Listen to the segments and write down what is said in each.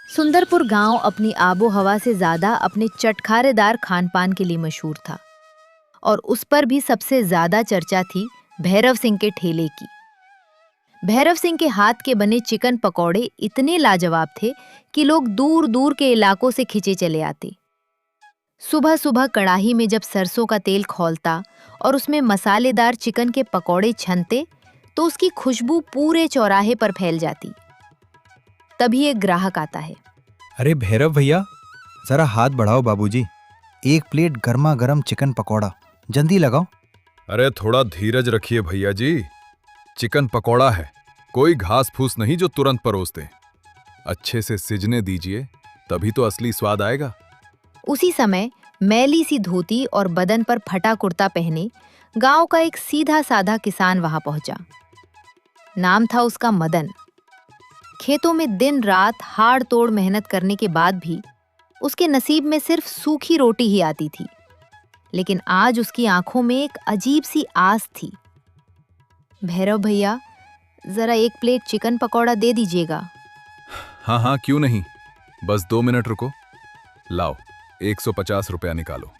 सुंदरपुर गांव अपनी आबो हवा से ज्यादा अपने चटखारेदार खान पान के लिए मशहूर था और उस पर भी सबसे ज्यादा चर्चा थी भैरव सिंह के ठेले की। भैरव सिंह के हाथ के बने चिकन पकौड़े इतने लाजवाब थे कि लोग दूर दूर के इलाकों से खिंचे चले आते। सुबह सुबह कड़ाही में जब सरसों का तेल खौलता और उसमें मसालेदार चिकन के पकौड़े छनते तो उसकी खुशबू पूरे चौराहे पर फैल जाती। तभी एक ग्राहक आता है। अरे भैरव भैया, जरा हाथ बढ़ाओ बाबूजी, एक प्लेट गर्मा गर्म चिकन पकौड़ा, जल्दी लगाओ। अरे थोड़ा धीरज रखिए भैया जी, चिकन पकौड़ा है, कोई घास फूस नहीं जो तुरंत परोस दे। अच्छे से सिजने दीजिए, तभी तो असली स्वाद आएगा। उसी समय मैली सी धोती और बदन पर फटा कुर्ता पहने गांव का एक सीधा साधा किसान वहां पहुंचा। नाम था उसका मदन। खेतों में दिन रात हाड़ तोड़ मेहनत करने के बाद भी उसके नसीब में सिर्फ सूखी रोटी ही आती थी, लेकिन आज उसकी आंखों में एक अजीब सी आस थी। भैरव भैया, जरा एक प्लेट चिकन पकौड़ा दे दीजिएगा। हाँ हाँ, क्यों नहीं, बस 2 मिनट रुको। लाओ, 150 रुपया निकालो।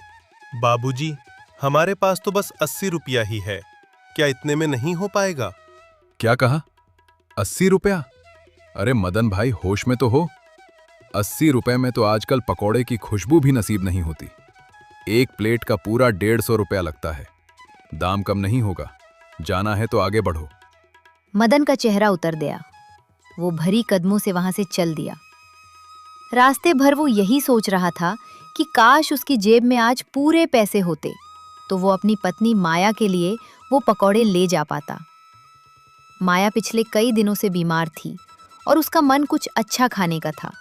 बाबूजी, हमारे पास तो बस 80 रुपया ही है, क्या इतने में नहीं हो पाएगा? क्या कहा? 80 रुपया? अरे मदन भाई, होश में तो हो। 80 रुपए में तो आजकल पकौड़े की खुशबू भी नसीब नहीं होती। एक प्लेट का पूरा 150 रुपया लगता है। दाम कम नहीं होगा, जाना है तो आगे बढ़ो। मदन का चेहरा उतर गया। वो भरी कदमों से वहां से चल दिया। रास्ते भर वो यही सोच रहा था कि काश उसकी जेब में आज पूरे पैसे होते तो वो अपनी पत्नी माया के लिए वो पकौड़े ले जा पाता। माया पिछले कई दिनों से बीमार थी और उसका मन कुछ अच्छा खाने का था।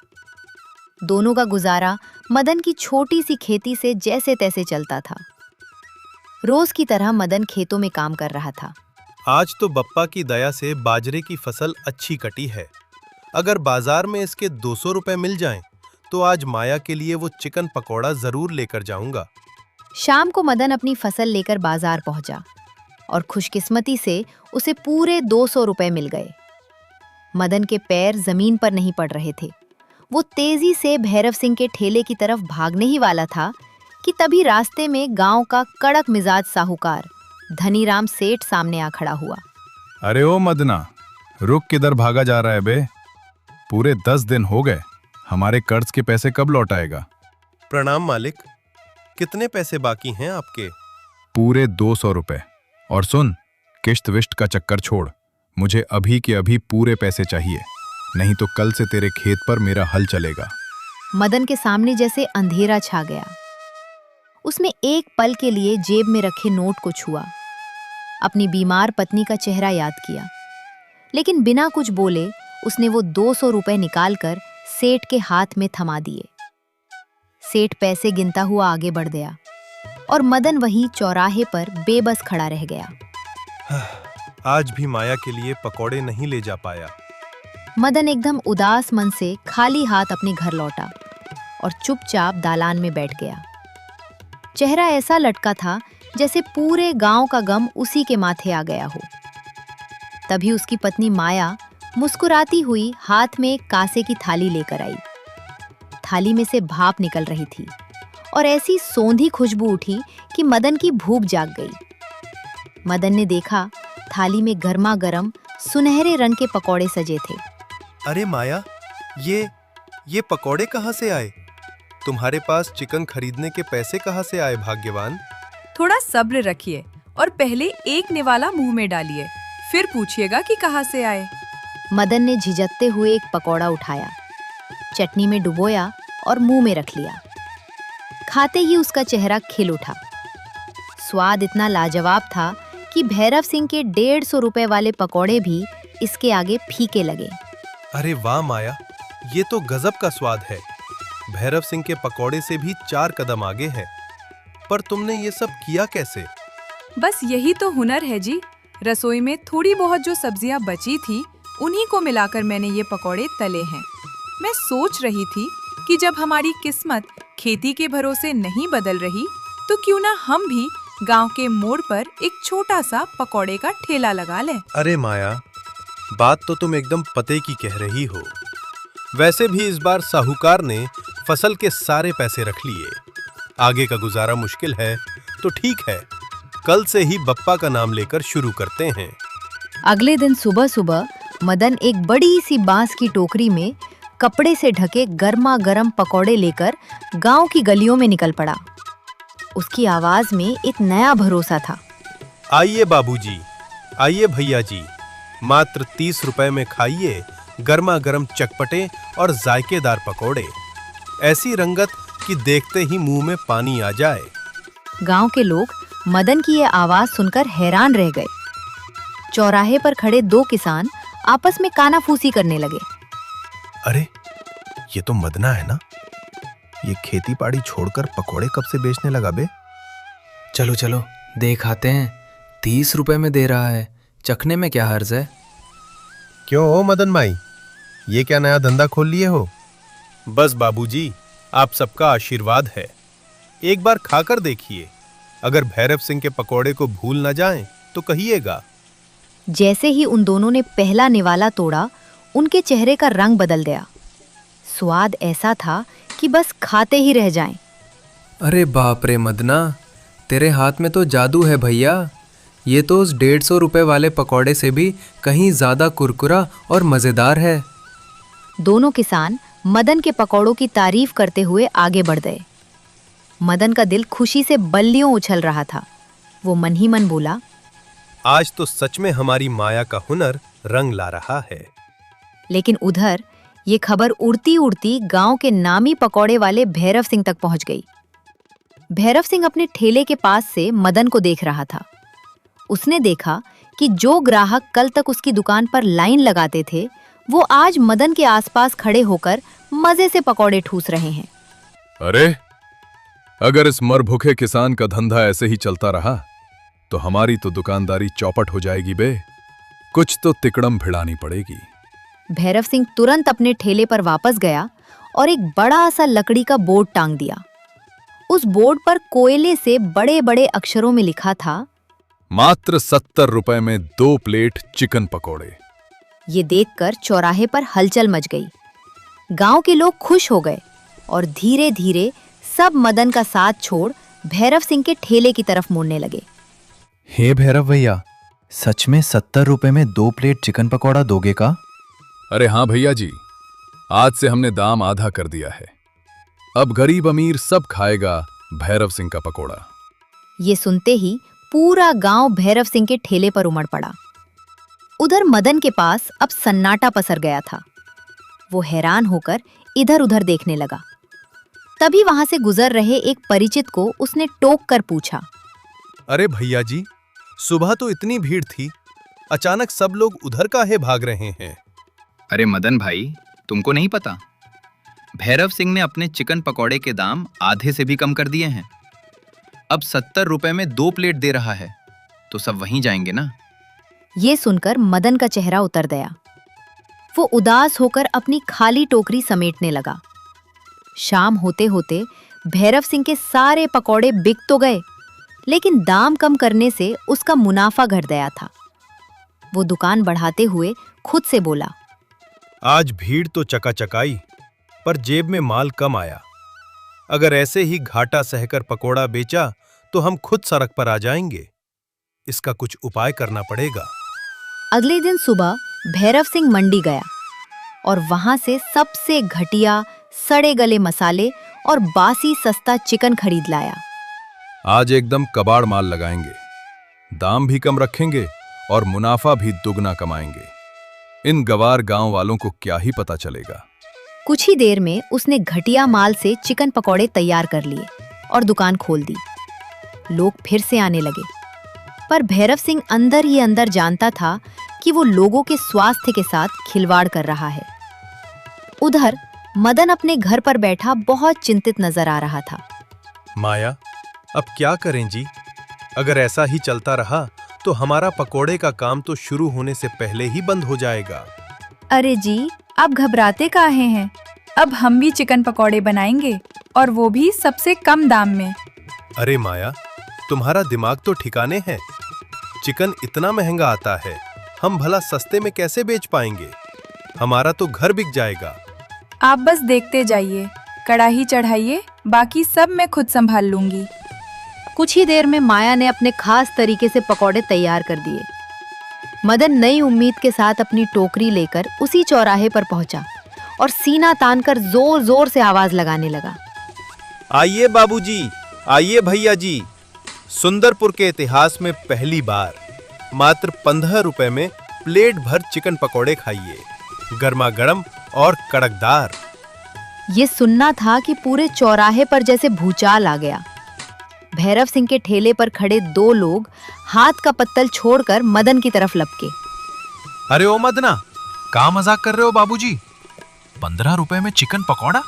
दोनों का गुजारा मदन की छोटी सी खेती से जैसे तैसे चलता था। रोज की तरह मदन खेतों में काम कर रहा था। आज तो बप्पा की दया से बाजरे की फसल अच्छी कटी है। अगर बाजार में इसके 200 रुपए मिल जाएं, तो आज माया के लिए वो चिकन पकौड़ा जरूर लेकर जाऊंगा। शाम को मदन अपनी फसल लेकर बाजार पहुंचा और खुशकिस्मती से उसे पूरे 200 रुपए मिल गए। मदन के पैर जमीन पर नहीं पड़ रहे थे। वो तेजी से भैरव सिंह के ठेले की तरफ भागने ही वाला था कि तभी रास्ते में गांव का कड़क मिजाज साहूकार धनीराम सेठ सामने आ खड़ा हुआ। अरे ओ मदना, रुक, किधर भागा जा रहा है बे? पूरे 10 दिन हो गए, हमारे कर्ज के पैसे कब लौट आएगा? प्रणाम मालिक, कितने पैसे बाकी हैं आपके? पूरे 200 रुपए। और सुन, किश्त विश्त का चक्कर छोड़, मुझे अभी के अभी पूरे पैसे चाहिए, नहीं तो कल से तेरे खेत पर मेरा हल चलेगा। मदन के सामने जैसे अंधेरा छा गया। उसने एक पल के लिए जेब में रखे नोट को छुआ, अपनी बीमार पत्नी का चेहरा याद किया, लेकिन बिना कुछ बोले उसने वो 200 रुपए निकालकर सेठ के हाथ में थमा दिए। सेठ पैसे गिनता हुआ आगे बढ़ गया और मदन वहीं चौराहे पर बेबस खड़ा रह गया। आज भी माया के लिए पकौड़े नहीं ले जा पाया। मदन एकदम उदास मन से खाली हाथ अपने घर लौटा और चुपचाप दालान में बैठ गया। चेहरा ऐसा लटका था जैसे पूरे गांव का गम उसी के माथे आ गया हो। तभी उसकी पत्नी माया मुस्कुराती हुई हाथ में एक कांसे की थाली लेकर आई। थाली में से भाप निकल रही थी और ऐसी सौंधी खुशबू उठी कि मदन की भूख जाग गई। मदन ने देखा, थाली में गर्मा गर्म सुनहरे रंग के पकौड़े सजे थे। अरे माया, ये पकौड़े कहाँ से आए? तुम्हारे पास चिकन खरीदने के पैसे कहाँ से आए भाग्यवान? थोड़ा सब्र रखिए और पहले एक निवाला मुंह में डालिए, फिर पूछिएगा कि कहाँ से आए। मदन ने झिझकते हुए एक पकौड़ा उठाया, चटनी में डुबोया और मुंह में रख लिया। खाते ही उसका चेहरा खिल उठा। स्वाद इतना लाजवाब था कि भैरव सिंह के 150 रुपए वाले पकौड़े भी इसके आगे फीके लगे। अरे वाह माया, ये तो गजब का स्वाद है। भैरव सिंह के पकौड़े से भी 4 कदम आगे है। पर तुमने ये सब किया कैसे? बस यही तो हुनर है जी। रसोई में थोड़ी बहुत जो सब्जियां बची थी, उन्हीं को मिलाकर मैंने ये पकौड़े तले हैं। मैं सोच रही थी कि जब हमारी किस्मत खेती के भरोसे नहीं बदल रही, तो क्यों ना हम भी गांव के मोड़ पर एक छोटा सा पकौड़े का ठेला लगा लें। अरे माया, बात तो तुम एकदम पते की कह रही हो। वैसे भी इस बार साहूकार ने फसल के सारे पैसे रख लिए। आगे का गुजारा मुश्किल है, तो ठीक है, कल से ही बप्पा का नाम लेकर शुरू करते हैं। अगले दिन सुबह सुबह मदन एक बड़ी सी बांस की टोकरी में कपड़े से ढके गर्मा गर्म पकौड़े लेकर गांव की गलियों में निकल पड़ा। उसकी आवाज में एक नया भरोसा था। आइए बाबूजी, आइए भैया जी, मात्र 30 रुपए में खाइए गर्मा गर्म चटपटे और जायकेदार पकौड़े, ऐसी रंगत कि देखते ही मुंह में पानी आ जाए। गांव के लोग मदन की ये आवाज सुनकर हैरान रह गए। चौराहे पर खड़े दो किसान आपस में कानाफूसी करने लगे। अरे, ये तो मदना है ना? ये खेती बाड़ी छोड़कर पकौड़े कब से बेचने लगा बे? चलो चलो देख आते हैं, 30 रुपए में दे रहा है, चखने में क्या हर्ज है। क्यों हो मदन भाई, ये क्या नया धंधा खोल लिए हो? बस बाबूजी, आप सबका आशीर्वाद है। एक बार खाकर देखिए, अगर भैरव सिंह के पकौड़े को भूल न जाएं तो कहिएगा। जैसे ही उन दोनों ने पहला निवाला तोड़ा, उनके चेहरे का रंग बदल गया। स्वाद ऐसा था कि बस खाते ही रह जाएं। अरे बाप रे मदना, तेरे हाथ में तो जादू है भैया। ये तो उस 150 रुपए वाले पकौड़े से भी कहीं ज्यादा कुरकुरा और मजेदार है। दोनों किसान मदन के पकौड़ों की तारीफ करते हुए आगे बढ़ गए। मदन का दिल खुशी से बल्लियों उछल रहा था। वो मन ही मन बोला, आज तो सच में हमारी माया का हुनर रंग ला रहा है। लेकिन उधर ये खबर उड़ती उड़ती गांव के नामी पकौड़े वाले भैरव सिंह तक पहुंच गई। भैरव सिंह अपने ठेले के पास से मदन को देख रहा था। उसने देखा कि जो ग्राहक कल तक उसकी दुकान पर लाइन लगाते थे, वो आज मदन के आसपास खड़े होकर मजे से पकौड़े ठूस रहे हैं। अरे, अगर इस मर भूखे किसान का धंधा ऐसे ही चलता रहा तो हमारी तो दुकानदारी चौपट हो जाएगी बे। कुछ तो तिकड़म भिड़ानी पड़ेगी। भैरव सिंह तुरंत अपने ठेले पर वापस गया और एक बड़ा सा लकड़ी का बोर्ड टांग दिया। उस बोर्ड पर कोयले से बड़े बड़े अक्षरों में लिखा था, मात्र 70 रुपए में 2 प्लेट चिकन पकौड़े। ये देखकर चौराहे पर हलचल मच गई। गांव के लोग खुश हो गए और धीरे धीरे सब मदन का साथ छोड़ भैरव सिंह के ठेले की तरफ मुड़ने लगे। हे भैरव भैया, सच में 70 रुपए में 2 प्लेट चिकन पकौड़ा दोगे का? अरे हाँ भैया जी, आज से हमने दाम आधा कर दिया है। अब गरीब अमीर सब खाएगा भैरव सिंह का पकौड़ा। ये सुनते ही पूरा गांव भैरव सिंह के ठेले पर उमड़ पड़ा। उधर मदन के पास अब सन्नाटा पसर गया था। वो हैरान होकर इधर उधर देखने लगा। तभी वहां से गुजर रहे एक परिचित को उसने टोक कर पूछा, अरे भैया जी, सुबह तो इतनी भीड़ थी, अचानक सब लोग उधर काहे भाग रहे हैं? अरे मदन भाई, तुमको नहीं पता? भैरव सिंह ने अपने चिकन पकौड़े के दाम आधे से भी कम कर दिए हैं। अब 70 रुपए में 2 प्लेट दे रहा है, तो सब वहीं जाएंगे ना। ये सुनकर मदन का चेहरा उतर गया। वो उदास होकर अपनी खाली टोकरी समेटने लगा। शाम होते होते भैरव सिंह के सारे पकौड़े बिक तो गए, लेकिन दाम कम करने से उसका मुनाफा घट गया था। वो दुकान बढ़ाते हुए खुद से बोला, आज भीड़ तो चकाचकाई, पर जेब में माल कम आया। अगर ऐसे ही घाटा सहकर पकोड़ा बेचा तो हम खुद सड़क पर आ जाएंगे। इसका कुछ उपाय करना पड़ेगा। अगले दिन सुबह भैरव सिंह मंडी गया और वहां से सबसे घटिया सड़े गले मसाले और बासी सस्ता चिकन खरीद लाया। आज एकदम कबाड़ माल लगाएंगे, दाम भी कम रखेंगे और मुनाफा भी दुगना कमाएंगे। इन गवार गांव वालों को क्या ही पता चलेगा। कुछ ही देर में उसने घटिया माल से चिकन पकौड़े तैयार कर लिए और दुकान खोल दी। लोग फिर से आने लगे, पर भैरव सिंह अंदर ही अंदर जानता था कि वो लोगों के स्वास्थ्य के साथ खिलवाड़ कर रहा है। उधर मदन अपने घर पर बैठा बहुत चिंतित नजर आ रहा था। माया, अब क्या करें जी? अगर ऐसा ही चलता रहा तो हमारा पकोड़े का काम तो शुरू होने से पहले ही बंद हो जाएगा। अरे जी, आप घबराते काहे हैं? अब हम भी चिकन पकौड़े बनाएंगे, और वो भी सबसे कम दाम में। अरे माया, तुम्हारा दिमाग तो ठिकाने है। चिकन इतना महंगा आता है, हम भला सस्ते में कैसे बेच पाएंगे? हमारा तो घर बिक जाएगा। आप बस देखते जाइए, कढ़ाई चढ़ाइए, बाकी सब मैं खुद संभाल लूंगी। कुछ ही देर में माया ने अपने खास तरीके से पकौड़े तैयार कर दिए। मदन नई उम्मीद के साथ अपनी टोकरी लेकर उसी चौराहे पर पहुंचा और सीना तानकर जोर जोर से आवाज लगाने लगा। आइए बाबूजी, आइए भैया जी। सुंदरपुर के इतिहास में पहली बार मात्र 15 रुपए में प्लेट भर चिकन पकौड़े खाइए, गर्मा गर्म और कड़कदार। ये सुनना था कि पूरे चौराहे पर जैसे भूचाल आ गया। भैरव सिंह के ठेले पर खड़े 2 लोग हाथ का पत्तल छोड़कर मदन की तरफ लपके। अरे ओ मदना, का मजाक कर रहे हो बाबूजी? 15 रुपए में चिकन पकौड़ा?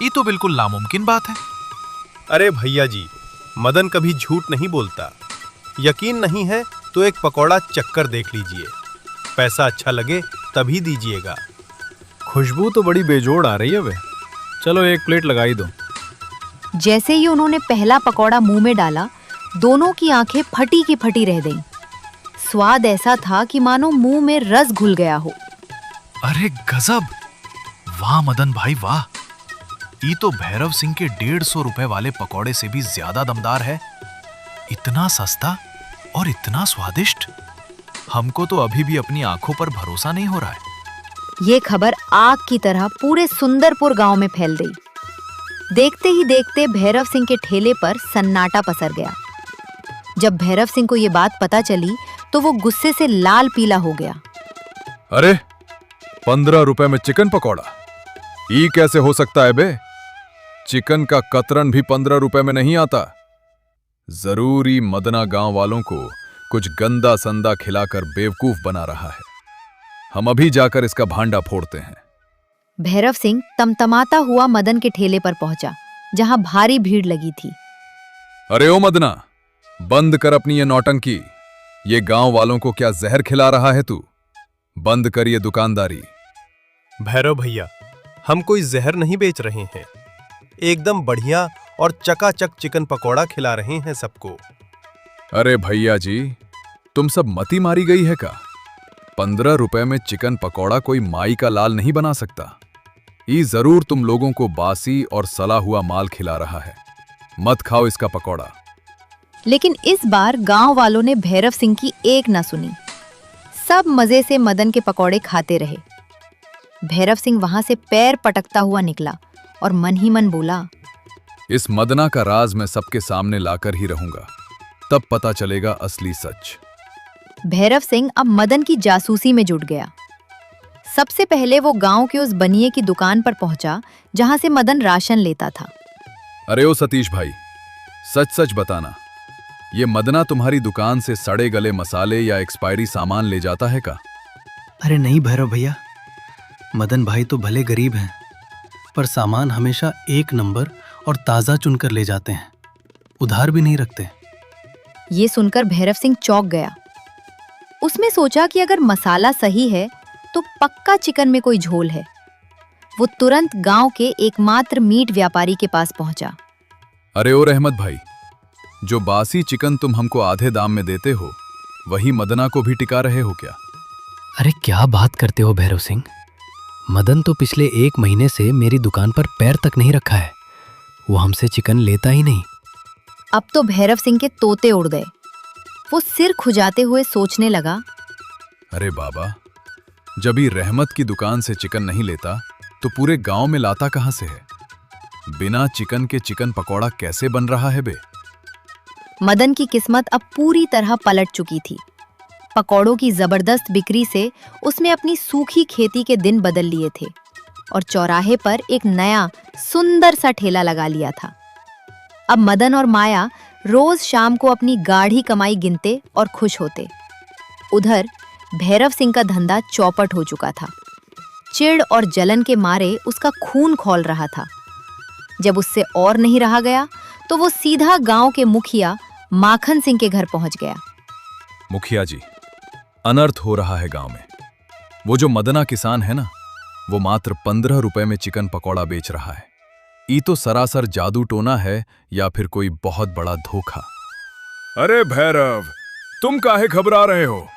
ये तो बिल्कुल नामुमकिन बात है। अरे भैया जी, मदन कभी झूठ नहीं बोलता। यकीन नहीं है तो एक पकौड़ा चक्कर देख लीजिए, पैसा अच्छा लगे तभी दीजिएगा। खुशबू तो बड़ी बेजोड़ आ रही है वे। चलो एक प्लेट लगाई दो। जैसे ही उन्होंने पहला पकौड़ा मुंह में डाला, दोनों की आंखें फटी की फटी रह गईं। स्वाद ऐसा था कि मानो मुंह में रस घुल गया हो। अरे गजब! वाह मदन भाई वाह! ये तो भैरव सिंह के 150 रुपए वाले पकौड़े से भी ज्यादा दमदार है। इतना सस्ता और इतना स्वादिष्ट। हमको तो अभी भी अपनी आंखों पर भरोसा नहीं हो रहा है। ये खबर आग की तरह पूरे सुंदरपुर गांव में फैल गई। देखते ही देखते भैरव सिंह के ठेले पर सन्नाटा पसर गया। जब भैरव सिंह को ये बात पता चली तो वो गुस्से से लाल पीला हो गया। अरे 15 रुपए में चिकन पकौड़ा? ये कैसे हो सकता है बे? चिकन का कतरन भी 15 रुपए में नहीं आता। जरूरी मदना गांव वालों को कुछ गंदा संदा खिलाकर बेवकूफ बना रहा है। हम अभी जाकर इसका भांडा फोड़ते हैं। भैरव सिंह तमतमाता हुआ मदन के ठेले पर पहुंचा, जहां भारी भीड़ लगी थी। अरे ओ मदना, बंद कर अपनी ये नौटंकी। ये गांव वालों को क्या जहर खिला रहा है तू? बंद कर ये दुकानदारी। भैरव भैया, हम कोई जहर नहीं बेच रहे हैं, एकदम बढ़िया और चकाचक चिकन पकौड़ा खिला रहे हैं सबको। अरे भैया जी, तुम सब मती मारी गई है का? 15 रुपए में चिकन पकौड़ा कोई माई का लाल नहीं बना सकता। ये जरूर तुम लोगों को बासी और सला हुआ माल खिला रहा है। मत खाओ इसका पकौड़ा। लेकिन इस बार गांव वालों ने भैरव सिंह की एक न सुनी। सब मजे से मदन के पकौड़े खाते रहे। भैरव सिंह वहां से पैर पटकता हुआ निकला और मन ही मन बोला, इस मदना का राज मैं सबके सामने लाकर ही रहूंगा, तब पता चलेगा असली सच। भैरव सिंह अब मदन की जासूसी में जुट गया। सबसे पहले वो गांव के उस बनिए की दुकान पर पहुंचा जहां से मदन राशन लेता था। अरे ओ सतीश भाई, सच सच बताना, ये मदना तुम्हारी दुकान से सड़े गले मसाले या एक्सपायरी सामान ले जाता है का? अरे नहीं भैरव भैया, मदन भाई तो भले गरीब हैं, पर सामान हमेशा 1 नंबर और ताज़ा चुनकर ले जाते हैं, उधार भी नहीं रखते। ये सुनकर भैरव सिंह चौंक गया। उसने सोचा कि अगर मसाला सही है तो पक्का चिकन में कोई झोल है। वो तुरंत गांव के एकमात्र मीट व्यापारी के पास पहुंचा। अरे ओ रहमत भाई, जो बासी चिकन तुम हमको आधे दाम में देते हो, वही मदना को भी टिका रहे हो क्या? अरे क्या बात करते हो भैरव सिंह, मदन तो पिछले 1 महीने से मेरी दुकान पर पैर तक नहीं रखा है। वो हमसे चिकन लेता ही नहीं। अब तो भैरव सिंह के तोते उड़ गए। वो सिर खुजाते हुए सोचने लगा, अरे बाबा, जब ही रहमत की दुकान से चिकन नहीं लेता तो पूरे गांव में लाता कहां से है? बिना चिकन के चिकन पकौड़ा कैसे बन रहा है बे? मदन की किस्मत अब पूरी तरह पलट चुकी थी। पकौड़ों की जबरदस्त बिक्री से उसने अपनी सूखी खेती के दिन बदल लिए थे और चौराहे पर एक नया सुंदर सा ठेला लगा लिया था। अब मदन और माया रोज शाम को अपनी गाढ़ी कमाई गिनते और खुश होते। उधर भैरव सिंह का धंधा चौपट हो चुका था। चिढ़ और जलन के मारे उसका खून खौल रहा था। जब उससे और नहीं रहा गया तो वो सीधा गांव के मुखिया माखन सिंह के घर पहुंच गया। मुखिया जी, अनर्थ हो रहा है गांव में। वो जो मदना किसान है ना, वो मात्र 15 रुपए में चिकन पकौड़ा बेच रहा है। ये तो सरासर जादू टोना है या फिर कोई बहुत बड़ा धोखा। अरे भैरव, तुम काहे घबरा रहे हो?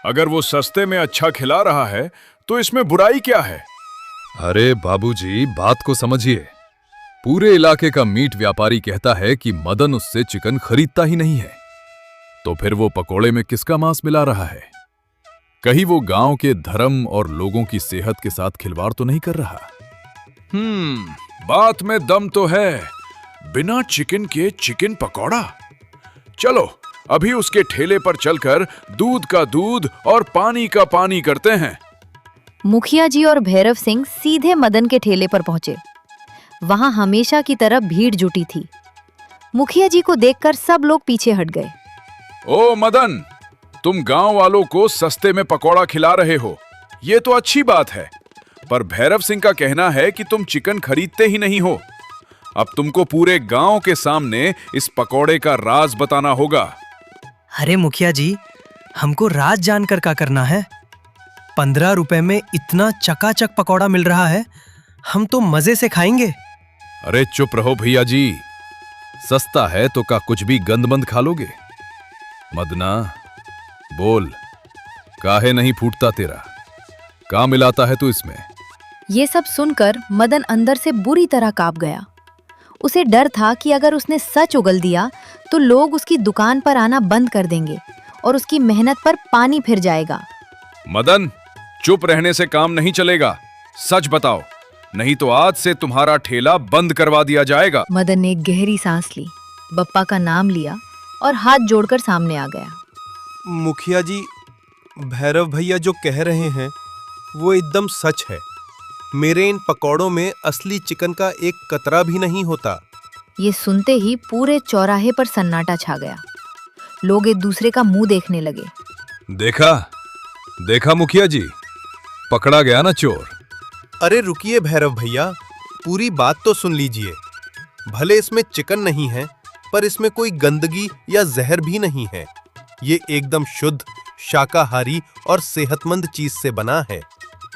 अगर वो सस्ते में अच्छा खिला रहा है तो इसमें बुराई क्या है? अरे बाबूजी, बात को समझिए। पूरे इलाके का मीट व्यापारी कहता है कि मदन उससे चिकन खरीदता ही नहीं है, तो फिर वो पकोड़े में किसका मांस मिला रहा है? कहीं वो गांव के धर्म और लोगों की सेहत के साथ खिलवाड़ तो नहीं कर रहा? बात में दम तो है। बिना चिकन के चिकन पकौड़ा। चलो अभी उसके ठेले पर चलकर दूध का दूध और पानी का पानी करते हैं। मुखिया जी और भैरव सिंह सीधे मदन के ठेले पर पहुंचे। वहां हमेशा की तरह भीड़ जुटी थी। मुखिया जी को देखकर सब लोग पीछे हट गए। ओ मदन, तुम गांव वालों को सस्ते में पकौड़ा खिला रहे हो, ये तो अच्छी बात है। पर भैरव सिंह का कहना है कि तुम चिकन खरीदते ही नहीं हो। अब तुमको पूरे गांव के सामने इस पकौड़े का राज बताना होगा। अरे मुखिया जी, हमको राज जानकर क्या करना है? 15 रुपए में इतना चकाचक पकौड़ा मिल रहा है, हम तो मजे से खाएंगे। अरे चुप रहो भैया जी, सस्ता है तो का कुछ भी गंदमंद खा लोगे। मदना बोल, काहे नहीं फूटता तेरा? का मिलाता है तू इसमें? ये सब सुनकर मदन अंदर से बुरी तरह कांप गया। उसे डर था कि अगर उसने सच उगल दिया तो लोग उसकी दुकान पर आना बंद कर देंगे और उसकी मेहनत पर पानी फिर जाएगा। मदन, चुप रहने से काम नहीं चलेगा। सच बताओ, नहीं तो आज से तुम्हारा ठेला बंद करवा दिया जाएगा। मदन ने एक गहरी सांस ली, बप्पा का नाम लिया और हाथ जोड़कर सामने आ गया। मुखिया जी, भैरव भैया जो कह रहे हैं वो एकदम सच है। मेरे इन पकौड़ों में असली चिकन का एक कतरा भी नहीं होता। ये सुनते ही पूरे चौराहे पर सन्नाटा छा गया। लोग एक दूसरे का मुंह देखने लगे। देखा देखा मुखिया जी, पकड़ा गया ना चोर। अरे रुकिए भैरव भैया, पूरी बात तो सुन लीजिए। भले इसमें चिकन नहीं है, पर इसमें कोई गंदगी या जहर भी नहीं है। ये एकदम शुद्ध, शाकाहारी और सेहतमंद चीज से बना है।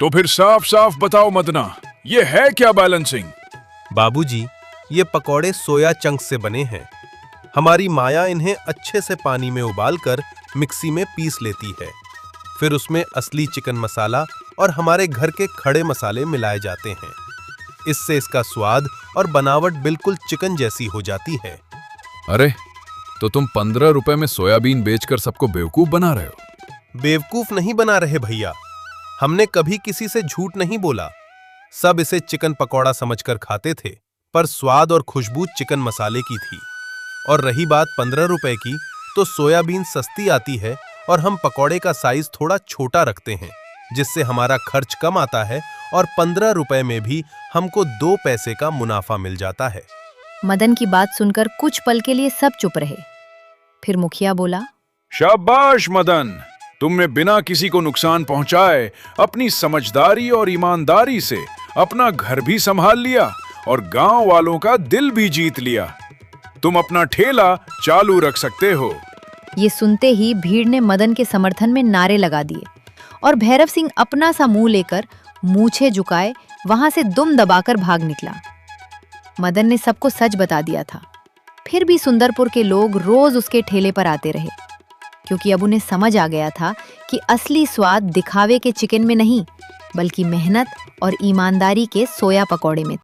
तो फिर साफ साफ बताओ मदना, ये है क्या बैलेंसिंग? बाबूजी, ये पकौड़े सोया चंक से बने हैं। हमारी माया इन्हें अच्छे से पानी में उबालकर मिक्सी में पीस लेती है। फिर उसमें असली चिकन मसाला और हमारे घर के खड़े मसाले मिलाए जाते हैं। इससे इसका स्वाद और बनावट बिल्कुल चिकन जैसी हो जाती है। अरे तो तुम 15 रुपए में सोयाबीन बेचकर सबको बेवकूफ बना रहे हो? बेवकूफ नहीं बना रहे भैया, हमने कभी किसी से झूठ नहीं बोला। सब इसे चिकन पकौड़ा समझकर खाते थे, पर स्वाद और खुशबू चिकन मसाले की थी। और रही बात 15 रुपए की, तो सोयाबीन सस्ती आती है और हम पकौड़े का साइज थोड़ा छोटा रखते हैं, जिससे हमारा खर्च कम आता है और 15 रुपए में भी हमको 2 पैसे का मुनाफा मिल जाता है। मदन की बात सुनकर कुछ पल के लिए सब चुप रहे। फिर मुखिया बोला, शाबाश मदन, तुमने बिना किसी को नुकसान पहुंचाए अपनी समझदारी और ईमानदारी से अपना घर भी संभाल लिया और गांव वालों का दिल भी जीत लिया। तुम अपना ठेला चालू रख सकते हो। ये सुनते ही भीड़ ने मदन के समर्थन में नारे लगा दिए और भैरव सिंह अपना सा मुंह लेकर मूछें झुकाए वहां से दुम दबाकर भाग निकला। मदन ने सबको सच बता दिया था। फिर भी सुंदरपुर के लोग रोज उसके ठेले पर आते रहे, क्योंकि अब उन्हें समझ आ गया था कि असली स्वाद दिखावे के चिकन में नहीं, बल्कि मेहनत और ईमानदारी के सोया पकौड़े में।